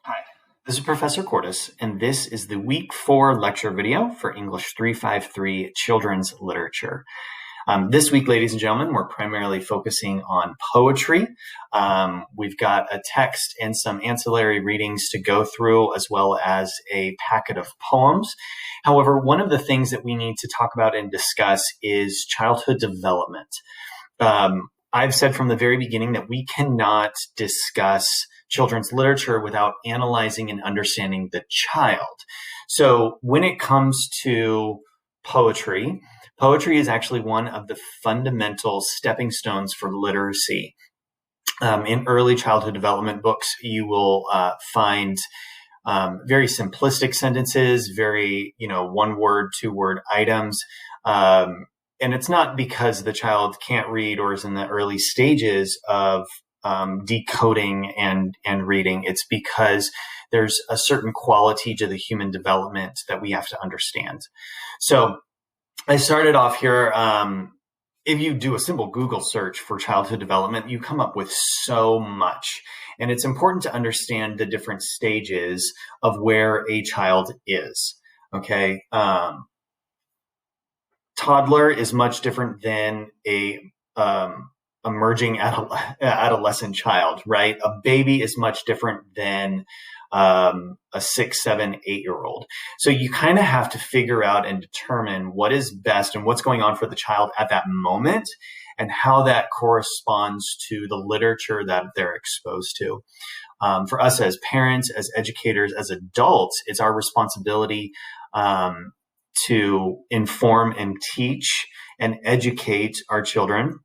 Hi, this is Professor Cordes, and this is the Week 4 lecture video for English 353 Children's Literature. This week, ladies and gentlemen, we're primarily focusing on poetry. We've got a text and some ancillary readings to go through, as well as a packet of poems. However, one of the things that we need to talk about and discuss is childhood development. I've said from the very beginning that we cannot discuss children's literature without analyzing and understanding the child. So when it comes to poetry is actually one of the fundamental stepping stones for literacy. In early childhood development books, you will find very simplistic sentences, very, one-word, two-word items. And it's not because the child can't read or is in the early stages of decoding and reading. It's because there's a certain quality to the human development that we have to understand. So I started off here. If you do a simple Google search for childhood development, you come up with so much. And it's important to understand the different stages of where a child is. Okay. Toddler is much different than a emerging adolescent child, right? A baby is much different than a 6, 7, 8-year-old. So you kind of have to figure out and determine what is best and what's going on for the child at that moment and how that corresponds to the literature that they're exposed to. For us as parents, as educators, as adults, it's our responsibility to inform and teach and educate our children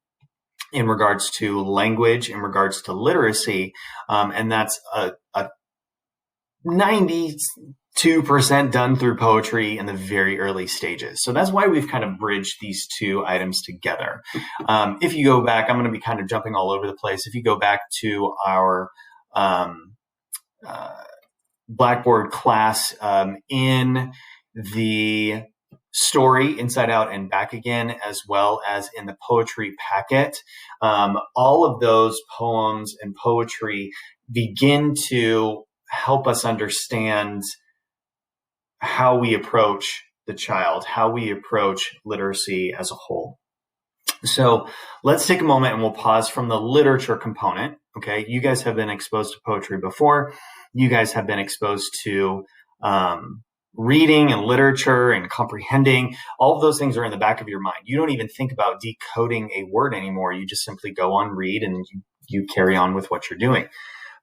in regards to language, in regards to literacy. And that's a 92% done through poetry in the very early stages. So that's why we've kind of bridged these two items together. If you go back, I'm going to be kind of jumping all over the place. If you go back to our Blackboard class in the story Inside Out and Back Again, as well as in the poetry packet, all of those poems and poetry begin to help us understand how we approach the child, how we approach literacy as a whole. So let's take a moment and we'll pause from the literature component. Okay, you guys have been exposed to poetry before. You guys have been exposed to reading and literature and comprehending. All of those things are in the back of your mind. You don't even think about decoding a word anymore. You just simply go on, read, and you carry on with what you're doing.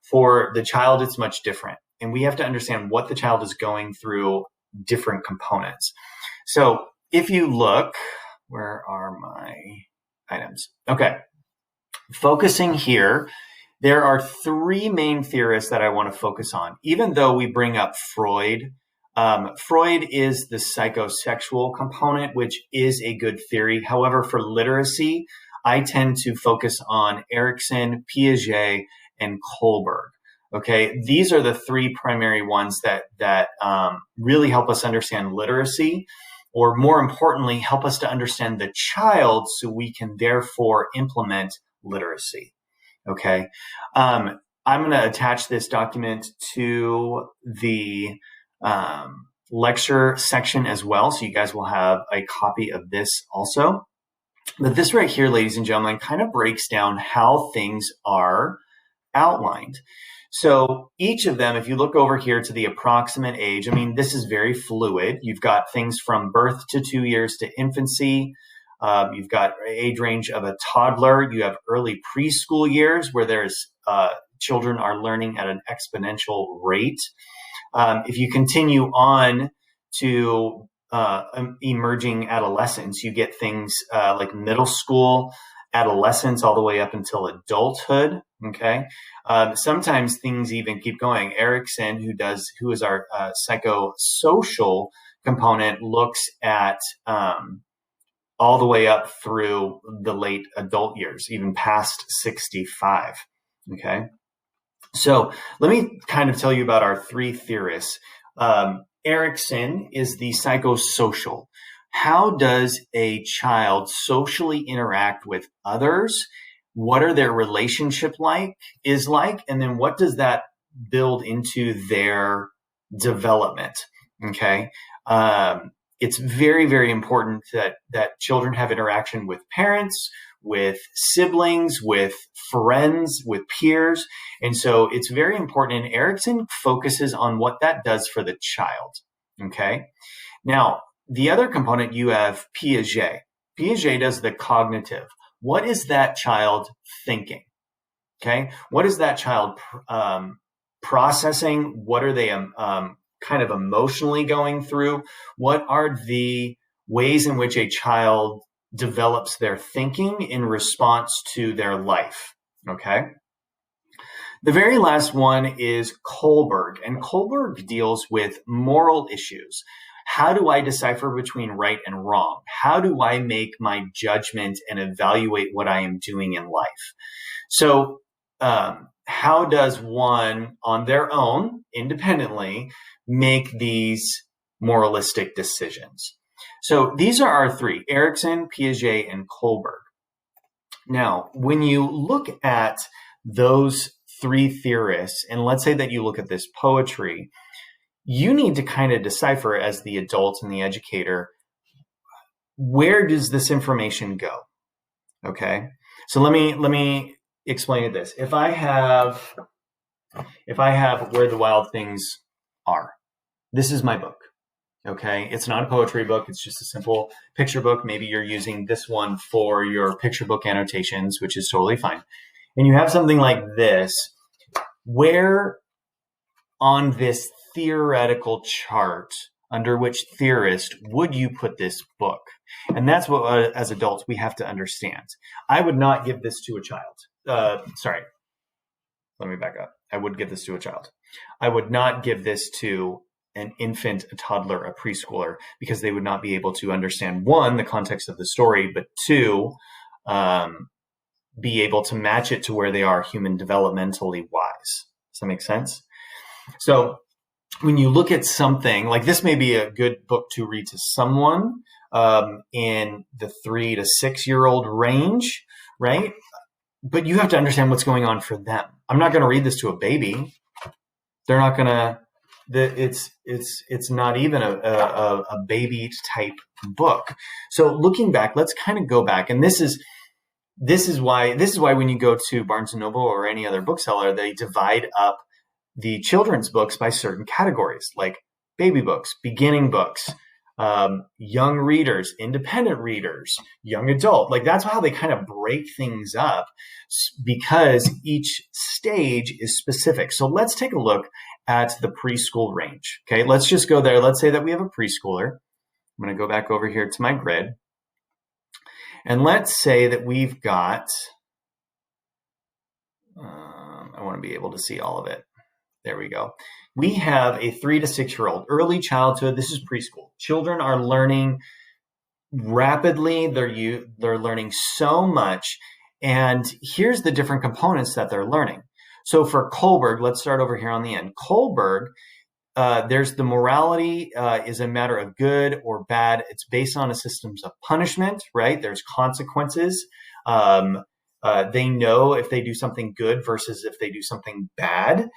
For the child, it's much different. And we have to understand what the child is going through, different components. So if you look, where are my items? Okay. Focusing here, there are three main theorists that I want to focus on. Even though we bring up Freud, Freud is the psychosexual component, which is a good theory. However, for literacy, I tend to focus on Erikson, Piaget, and Kohlberg. Okay, these are the three primary ones that really help us understand literacy, or more importantly, help us to understand the child so we can therefore implement literacy. Okay, I'm going to attach this document to the lecture section as well, so you guys will have a copy of this also. But this right here, ladies and gentlemen, kind of breaks down how things are outlined. So each of them, if you look over here to the approximate age, I mean, this is very fluid. You've got things from birth to 2 years to infancy. You've got age range of a toddler. You have early preschool years where there's children are learning at an exponential rate. If you continue on to emerging adolescence, you get things like middle school, adolescence, all the way up until adulthood. Okay. Sometimes things even keep going. Erikson, who is our psychosocial component, looks at all the way up through the late adult years, even past 65. Okay. So let me kind of tell you about our three theorists. Erikson is the psychosocial. How does a child socially interact with others? What are their relationship like? And then what does that build into their development. Okay. It's very, very important that children have interaction with parents, with siblings, with friends, with peers. And so it's very important. And Erikson focuses on what that does for the child. Okay. Now, the other component, you have Piaget. Piaget does the cognitive. What is that child thinking? Okay. What is that child processing? What are they kind of emotionally going through? What are the ways in which a child develops their thinking in response to their life? Okay. The very last one is Kohlberg, and Kohlberg deals with moral issues. How do I decipher between right and wrong? How do I make my judgment and evaluate what I am doing in life? So, how does one on their own, independently, make these moralistic decisions? So these are our three: Erikson, Piaget, and Kohlberg. Now, when you look at those three theorists, and let's say that you look at this poetry, you need to kind of decipher as the adult and the educator, where does this information go? Okay. So let me explain it this. If I have Where the Wild Things Are, this is my book. Okay. It's not a poetry book. It's just a simple picture book. Maybe you're using this one for your picture book annotations, which is totally fine. And you have something like this, where on this theoretical chart, under which theorist would you put this book? And that's what, as adults, we have to understand. I would not give this to a child. Sorry, let me back up. I would give this to a child. I would not give this to an infant, a toddler, a preschooler, because they would not be able to understand, one, the context of the story, but two, be able to match it to where they are human developmentally wise. Does that make sense? So when you look at something like this, may be a good book to read to someone in the 3 to 6 year old range, right? But you have to understand what's going on for them. I'm not going to read this to a baby. They're not going to. It's not even a baby type book. So looking back, let's kind of go back, and this is why when you go to Barnes & Noble or any other bookseller, they divide up the children's books by certain categories, like baby books, beginning books, young readers, independent readers, young adult. Like that's how they kind of break things up, because each stage is specific. So let's take a look at the preschool range. Okay, let's just go there. Let's say that we have a preschooler. I'm going to go back over here to my grid. And let's say that we've got, I want to be able to see all of it. There we go. We have a 3 to 6 year old, early childhood. This is preschool. Children are learning rapidly. They're learning so much. And here's the different components that they're learning. So for Kohlberg, let's start over here on the end. Kohlberg, there's the morality is a matter of good or bad. It's based on a systems of punishment, right? There's consequences. They know if they do something good versus if they do something bad.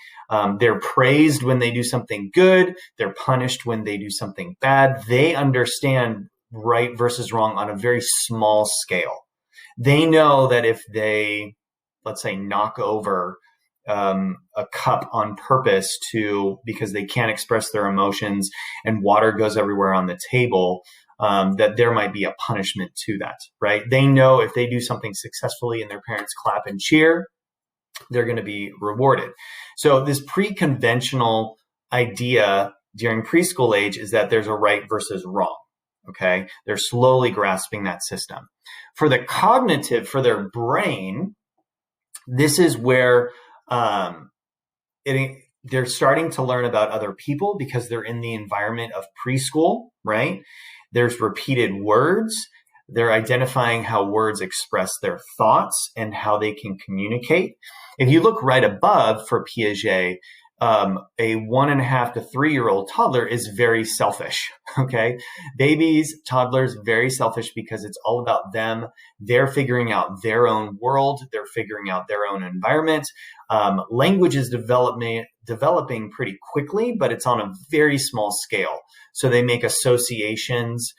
They're praised when they do something good. They're punished when they do something bad. They understand right versus wrong on a very small scale. They know that if they, let's say, knock over a cup on purpose because they can't express their emotions and water goes everywhere on the table, that there might be a punishment to that, right? They know if they do something successfully and their parents clap and cheer, they're going to be rewarded. So this pre-conventional idea during preschool age is that there's a right versus wrong. Okay. They're slowly grasping that system. For the cognitive, for their brain, this is where they're starting to learn about other people because they're in the environment of preschool, right? There's repeated words. They're identifying how words express their thoughts and how they can communicate. If you look right above for Piaget, a 1.5 to 3 year old toddler is very selfish. Okay. Babies, toddlers, very selfish because it's all about them. They're figuring out their own world. They're figuring out their own environment. Language is developing pretty quickly, but it's on a very small scale. So they make associations.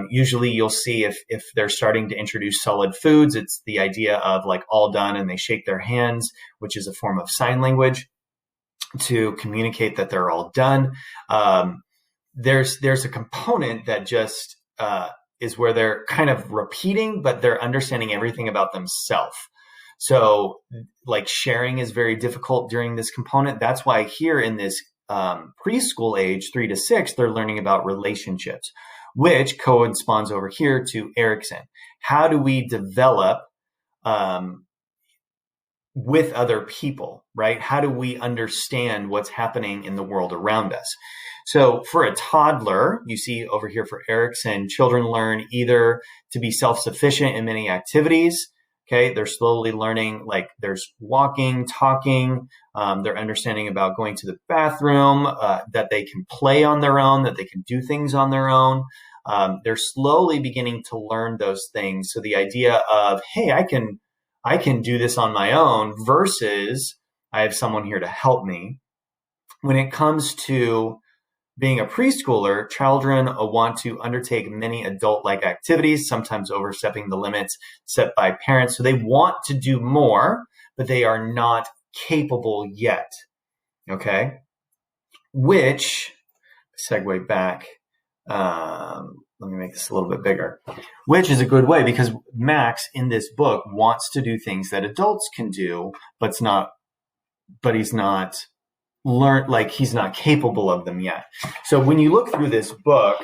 Usually you'll see if they're starting to introduce solid foods, it's the idea of like all done, and they shake their hands, which is a form of sign language to communicate that they're all done. There's a component that just is where they're kind of repeating, but they're understanding everything about themselves. So like sharing is very difficult during this component. That's why here in this preschool age, 3 to 6, they're learning about relationships, which corresponds over here to Erikson. How do we develop with other people, right? How do we understand what's happening in the world around us? So for a toddler, you see over here for Erikson, children learn either to be self-sufficient in many activities. Okay, they're slowly learning, like there's walking, talking, they're understanding about going to the bathroom, that they can play on their own, that they can do things on their own. They're slowly beginning to learn those things. So the idea of, hey, I can do this on my own versus I have someone here to help me. When it comes to being a preschooler, children want to undertake many adult-like activities, sometimes overstepping the limits set by parents. So they want to do more, but they are not capable yet. Okay? Which, segue back, let me make this a little bit bigger, which is a good way because Max in this book wants to do things that adults can do, but he's not he's not capable of them yet. So when you look through this book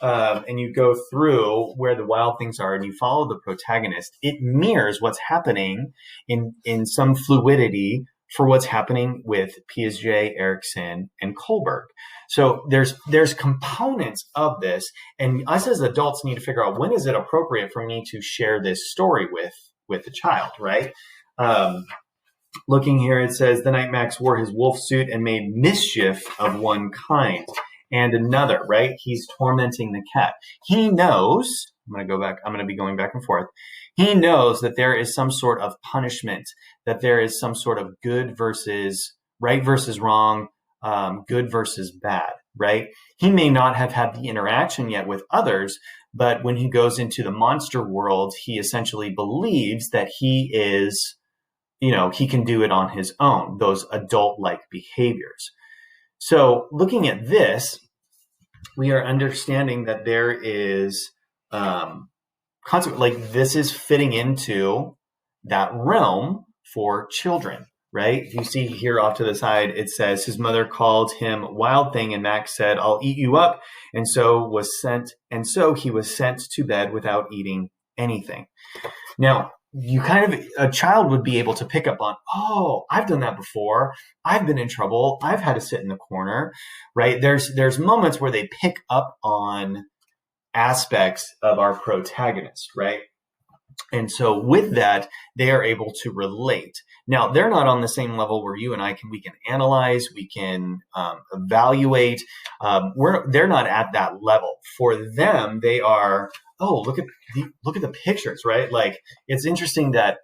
and you go through where the wild things are and you follow the protagonist, it mirrors what's happening in some fluidity for what's happening with Piaget, Erikson, and Kohlberg. So there's components of this, and us as adults need to figure out when is it appropriate for me to share this story with the child, right? Looking here, it says, the night Max wore his wolf suit and made mischief of one kind and another, right? He's tormenting the cat. He knows, I'm going to be going back and forth. He knows that there is some sort of punishment, that there is some sort of good versus right versus wrong, good versus bad, right? He may not have had the interaction yet with others, but when he goes into the monster world, he essentially believes that he is, he can do it on his own, those adult-like behaviors. So looking at this, we are understanding that there is concept, like this is fitting into that realm for children, right? You see here off to the side, it says his mother called him Wild Thing, and Max said, I'll eat you up. And so he was sent to bed without eating anything. Now, a child would be able to pick up on, oh, I've done that before. I've been in trouble. I've had to sit in the corner, right? There's moments where they pick up on aspects of our protagonist, right? And so with that, they are able to relate. Now, they're not on the same level where you and we can analyze, we can evaluate. They're not at that level. For them, they are, oh, look at the pictures, right? Like, it's interesting that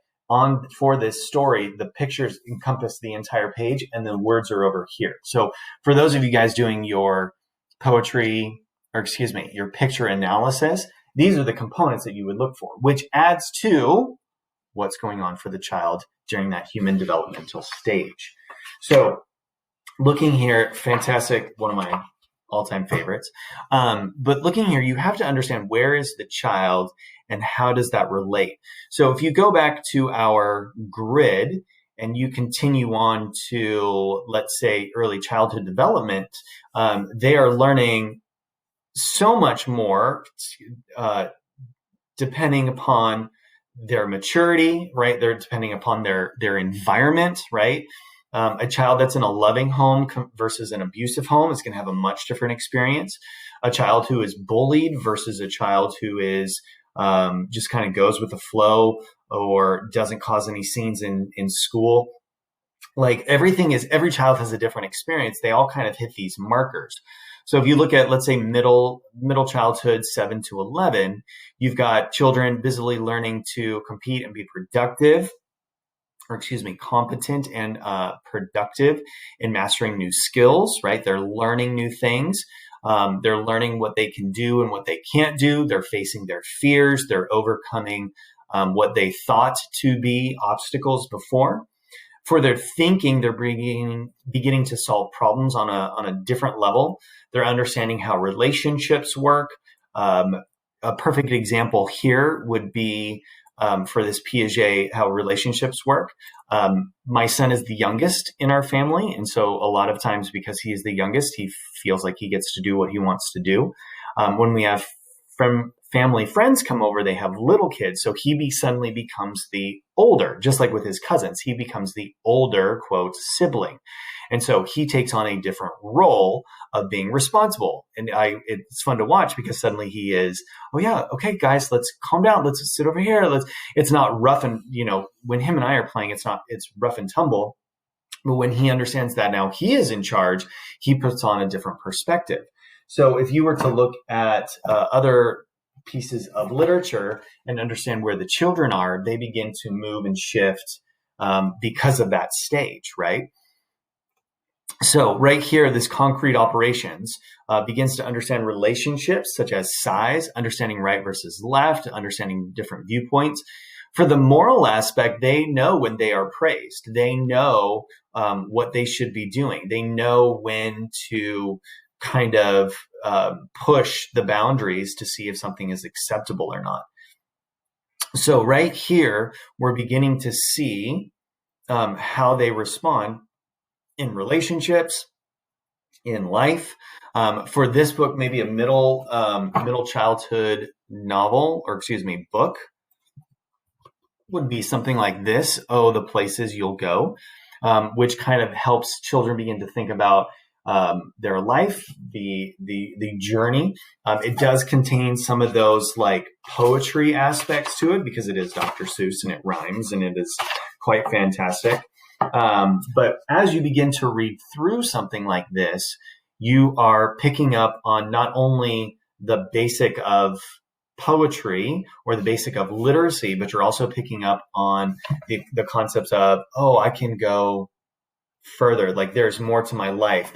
for this story, the pictures encompass the entire page and the words are over here. So for those of you guys doing your your picture analysis, these are the components that you would look for, which adds to what's going on for the child during that human developmental stage. So looking here, fantastic, one of my all-time favorites. But looking here, you have to understand where is the child and how does that relate? So if you go back to our grid and you continue on to, let's say, early childhood development, they are learning so much more depending upon their maturity, right? They're depending upon their environment, right? A child that's in a loving home versus an abusive home is going to have a much different experience. A child who is bullied versus a child who is just kind of goes with the flow or doesn't cause any scenes in school. Like every child has a different experience. They all kind of hit these markers. So if you look at, let's say, middle childhood, 7 to 11, you've got children busily learning to compete and be productive. competent and productive in mastering new skills, right? They're learning new things. They're learning what they can do and what they can't do. They're facing their fears. They're overcoming what they thought to be obstacles before. For their thinking, they're beginning to solve problems on a different level. They're understanding how relationships work. A perfect example here would be for this Piaget, how relationships work. My son is the youngest in our family, and so a lot of times because he is the youngest, he feels like he gets to do what he wants to do. When we have family friends come over, they have little kids, so he suddenly becomes the older, just like with his cousins. He becomes the older, quote, sibling. And so he takes on a different role of being responsible. And it's fun to watch because suddenly he is, oh yeah, okay, guys, let's calm down. Let's sit over here. It's not rough. And, when him and I are playing, it's rough and tumble. But when he understands that now he is in charge, he puts on a different perspective. So if you were to look at other pieces of literature and understand where the children are, they begin to move and shift because of that stage, right? So right here, this concrete operations begins to understand relationships such as size, understanding right versus left, understanding different viewpoints. For the moral aspect, they know when they are praised. They know what they should be doing. They know when to kind of push the boundaries to see if something is acceptable or not. So right here, we're beginning to see how they respond in relationships, in life. For this book, maybe a middle childhood book would be something like this, Oh, the Places You'll Go, which kind of helps children begin to think about their life, the journey. It does contain some of those like poetry aspects to it because it is Dr. Seuss and it rhymes and it is quite fantastic. But as you begin to read through something like this, you are picking up on not only the basic of poetry or the basic of literacy, but you're also picking up on the concepts of, oh, I can go further. Like there's more to my life.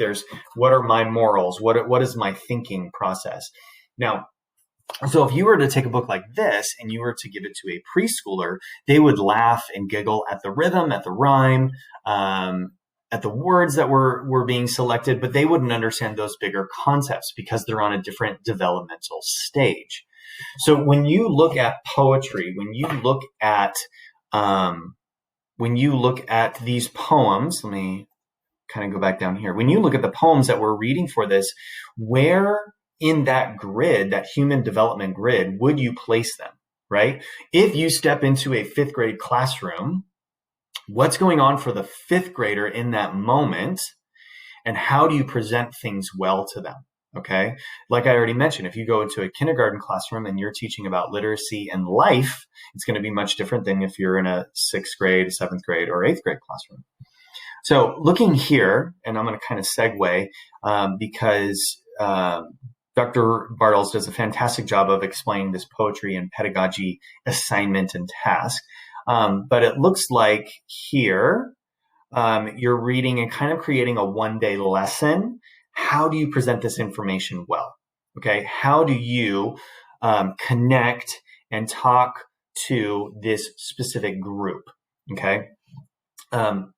What are my morals? What is my thinking process? Now, so if you were to take a book like this and you were to give it to a preschooler, they would laugh and giggle at the rhythm, at the rhyme, at the words that were being selected, but they wouldn't understand those bigger concepts because they're on a different developmental stage. So when you look at poetry, when you look at these poems, let me kind of go back down here. When you look at the poems that we're reading for this, where in that grid, that human development grid, would you place them, right? If you step into a fifth grade classroom, what's going on for the fifth grader in that moment, and how do you present things well to them? Okay. Like I already mentioned, if you go into a kindergarten classroom and you're teaching about literacy and life, it's going to be much different than if you're in a sixth grade, seventh grade, or eighth grade classroom. So looking here, and I'm going to kind of segue because Dr. Bartels does a fantastic job of explaining this poetry and pedagogy assignment and task. But it looks like here you're reading and kind of creating a one-day lesson. How do you present this information well? Okay, how do you connect and talk to this specific group? Okay,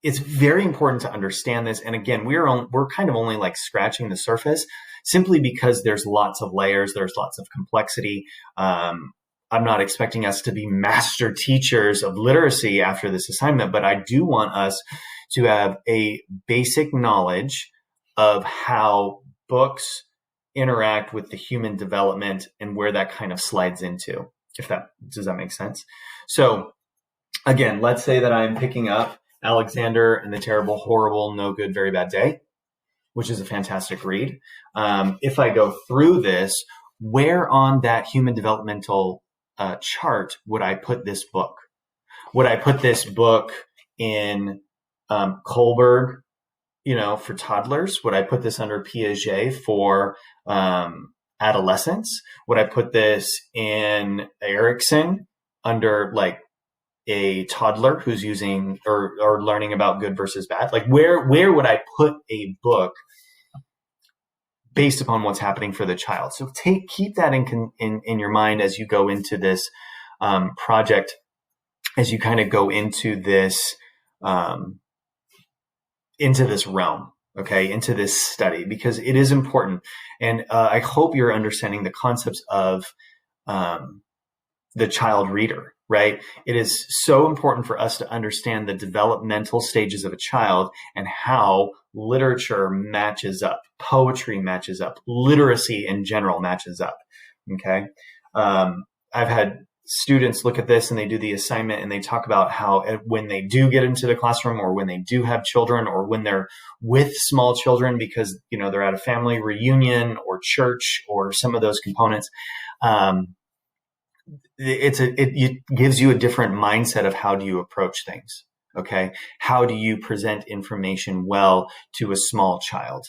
it's very important to understand this. And again, we're kind of only like scratching the surface, simply because there's lots of layers, there's lots of complexity. I'm not expecting us to be master teachers of literacy after this assignment, but I do want us to have a basic knowledge of how books interact with the human development and where that kind of slides into, does that make sense? So again, let's say that I'm picking up Alexander and the Terrible, Horrible, No Good, Very Bad Day, which is a fantastic read. If I go through this, where on that human developmental chart would I put this book? Would I put this book in Kohlberg, for toddlers? Would I put this under Piaget for adolescence? Would I put this in Erickson under like a toddler who's using or learning about good versus bad? Like where would I put a book based upon what's happening for the child? So keep that in your mind as you go into this project, as you kind of go into this realm, okay, into this study, because it is important. And I hope you're understanding the concepts of the child reader, right? It is so important for us to understand the developmental stages of a child and how literature matches up, poetry matches up, literacy in general matches up, okay? I've had students look at this and they do the assignment and they talk about how when they do get into the classroom, or when they do have children, or when they're with small children because, you know, they're at a family reunion or church or some of those components, it gives you a different mindset of how do you approach things. Okay. How do you present information well to a small child,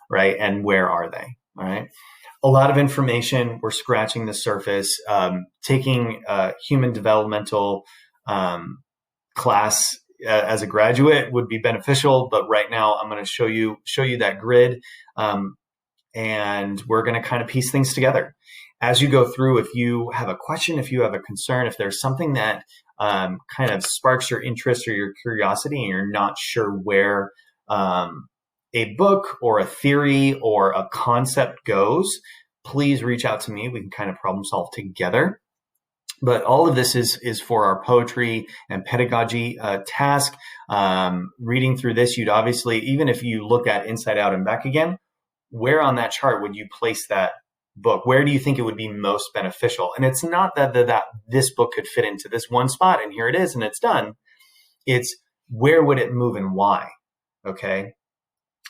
right? And where are they? All right. A lot of information. We're scratching the surface. Taking a human developmental class as a graduate would be beneficial, but right now I'm going to show you that grid, and we're going to kind of piece things together. As you go through, if you have a question, if you have a concern, if there's something that kind of sparks your interest or your curiosity and you're not sure where a book or a theory or a concept goes, please reach out to me. We can kind of problem solve together. But all of this is for our poetry and pedagogy task. Reading through this, you'd obviously, even if you look at Inside Out and Back Again, where on that chart would you place that book? Where do you think it would be most beneficial? And it's not that this book could fit into this one spot and here it is and it's done. It's where would it move and why? Okay.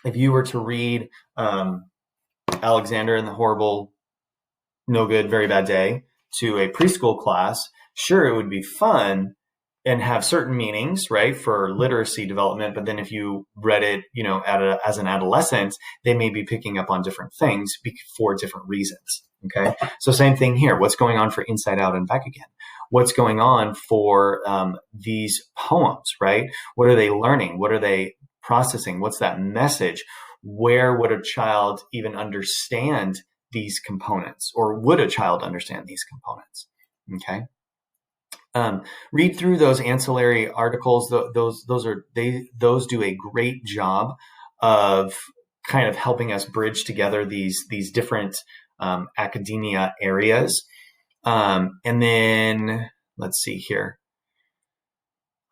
If you were to read Alexander and the Horrible, No Good, Very Bad Day to a preschool class, sure, it would be fun and have certain meanings, right, for literacy development. But then if you read it, you know, as an adolescent, they may be picking up on different things for different reasons. Okay. So same thing here. What's going on for Inside Out and Back Again? What's going on for these poems, right? What are they learning? What are they processing? What's that message? Where would a child even understand these components, or would a child understand these components? Okay. Read through those ancillary articles. Those do a great job of kind of helping us bridge together these different academia areas. And then let's see here.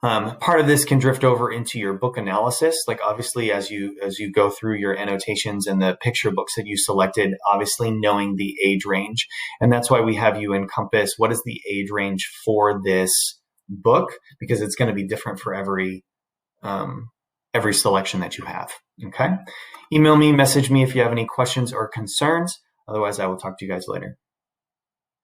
Part of this can drift over into your book analysis. Like obviously, as you go through your annotations and the picture books that you selected, obviously knowing the age range. And that's why we have you encompass what is the age range for this book, because it's going to be different for every selection that you have. Okay. Email me, message me if you have any questions or concerns. Otherwise, I will talk to you guys later.